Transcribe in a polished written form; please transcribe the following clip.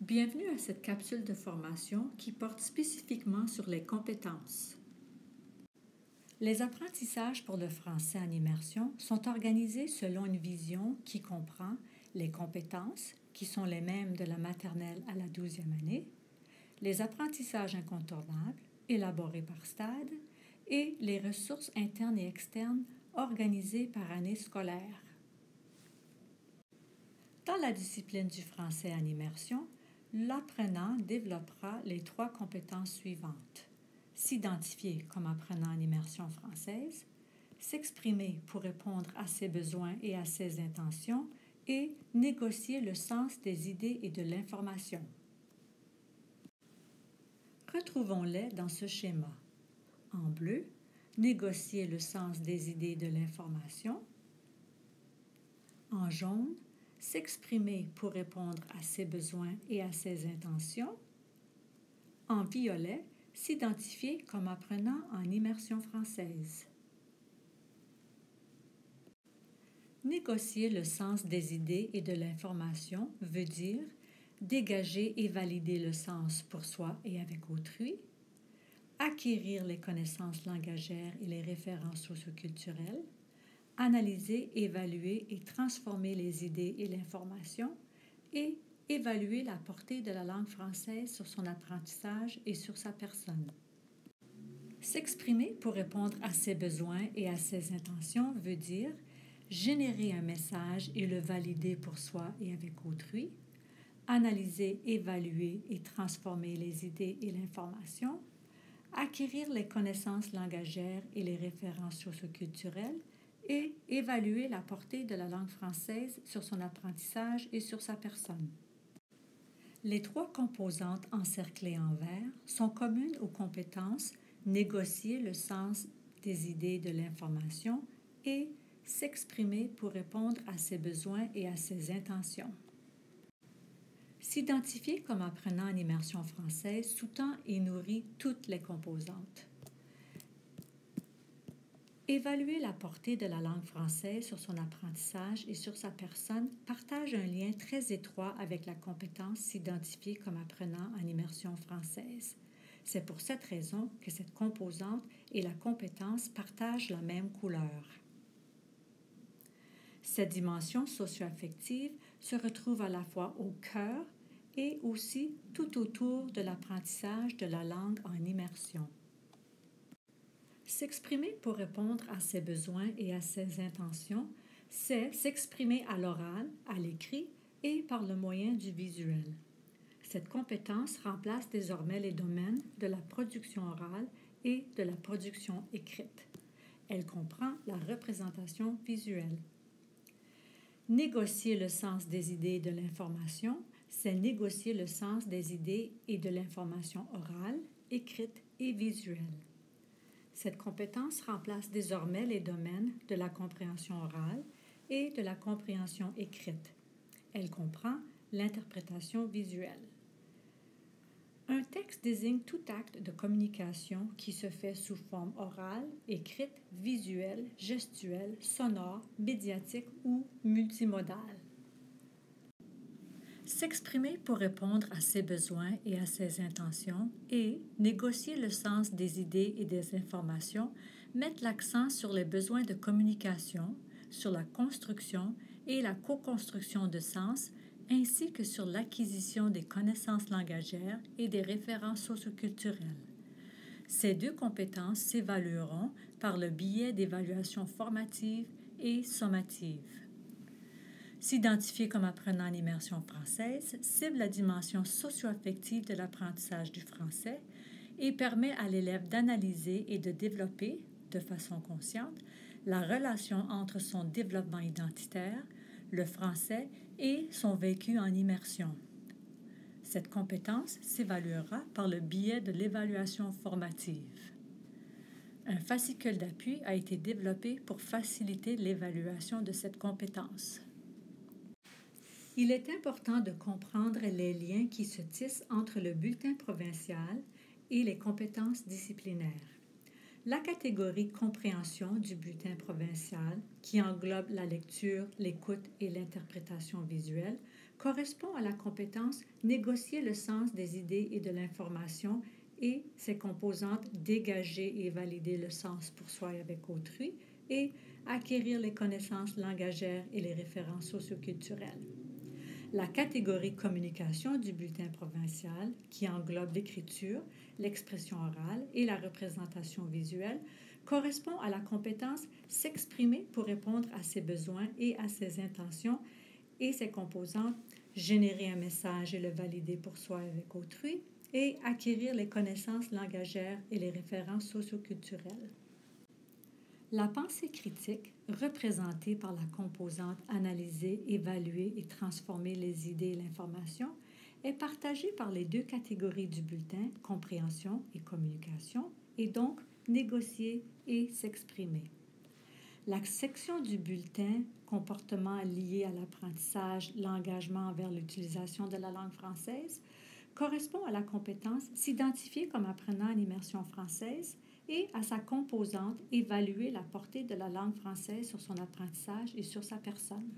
Bienvenue à cette capsule de formation qui porte spécifiquement sur les compétences. Les apprentissages pour le français en immersion sont organisés selon une vision qui comprend les compétences, qui sont les mêmes de la maternelle à la 12e année, les apprentissages incontournables, élaborés par stade, et les ressources internes et externes organisées par année scolaire. Dans la discipline du français en immersion, l'apprenant développera les 3 compétences suivantes. S'identifier comme apprenant en immersion française, s'exprimer pour répondre à ses besoins et à ses intentions et négocier le sens des idées et de l'information. Retrouvons-les dans ce schéma. En bleu, négocier le sens des idées et de l'information. En jaune, s'exprimer pour répondre à ses besoins et à ses intentions. En violet, s'identifier comme apprenant en immersion française. Négocier le sens des idées et de l'information veut dire dégager et valider le sens pour soi et avec autrui, acquérir les connaissances langagères et les références socioculturelles, analyser, évaluer et transformer les idées et l'information et évaluer la portée de la langue française sur son apprentissage et sur sa personne. S'exprimer pour répondre à ses besoins et à ses intentions veut dire générer un message et le valider pour soi et avec autrui, analyser, évaluer et transformer les idées et l'information, acquérir les connaissances langagères et les références socioculturelles et évaluer la portée de la langue française sur son apprentissage et sur sa personne. Les 3 composantes encerclées en vert sont communes aux compétences négocier le sens des idées et de l'information et s'exprimer pour répondre à ses besoins et à ses intentions. S'identifier comme apprenant en immersion française sous-tend et nourrit toutes les composantes. Évaluer la portée de la langue française sur son apprentissage et sur sa personne partage un lien très étroit avec la compétence s'identifier comme apprenant en immersion française. C'est pour cette raison que cette composante et la compétence partagent la même couleur. Cette dimension socio-affective se retrouve à la fois au cœur et aussi tout autour de l'apprentissage de la langue en immersion. S'exprimer pour répondre à ses besoins et à ses intentions, c'est s'exprimer à l'oral, à l'écrit et par le moyen du visuel. Cette compétence remplace désormais les domaines de la production orale et de la production écrite. Elle comprend la représentation visuelle. Négocier le sens des idées et de l'information, c'est négocier le sens des idées et de l'information orale, écrite et visuelle. Cette compétence remplace désormais les domaines de la compréhension orale et de la compréhension écrite. Elle comprend l'interprétation visuelle. Un texte désigne tout acte de communication qui se fait sous forme orale, écrite, visuelle, gestuelle, sonore, médiatique ou multimodale. S'exprimer pour répondre à ses besoins et à ses intentions et négocier le sens des idées et des informations mettent l'accent sur les besoins de communication, sur la construction et la co-construction de sens, ainsi que sur l'acquisition des connaissances langagères et des références socioculturelles. Ces 2 compétences s'évalueront par le biais d'évaluations formatives et sommatives. S'identifier comme apprenant en immersion française cible la dimension socio-affective de l'apprentissage du français et permet à l'élève d'analyser et de développer, de façon consciente, la relation entre son développement identitaire, le français et son vécu en immersion. Cette compétence s'évaluera par le biais de l'évaluation formative. Un fascicule d'appui a été développé pour faciliter l'évaluation de cette compétence. Il est important de comprendre les liens qui se tissent entre le bulletin provincial et les compétences disciplinaires. La catégorie compréhension du bulletin provincial, qui englobe la lecture, l'écoute et l'interprétation visuelle, correspond à la compétence négocier le sens des idées et de l'information et ses composantes dégager et valider le sens pour soi et avec autrui et acquérir les connaissances langagères et les références socioculturelles. La catégorie communication du bulletin provincial, qui englobe l'écriture, l'expression orale et la représentation visuelle, correspond à la compétence s'exprimer pour répondre à ses besoins et à ses intentions et ses composantes, générer un message et le valider pour soi et avec autrui, et acquérir les connaissances langagères et les références socioculturelles. La pensée critique, représentée par la composante analyser, évaluer et transformer les idées et l'information, est partagée par les deux catégories du bulletin, compréhension et communication, et donc négocier et s'exprimer. La section du bulletin, comportement lié à l'apprentissage, l'engagement envers l'utilisation de la langue française, correspond à la compétence s'identifier comme apprenant en immersion française et à sa composante évaluer la portée de la langue française sur son apprentissage et sur sa personne.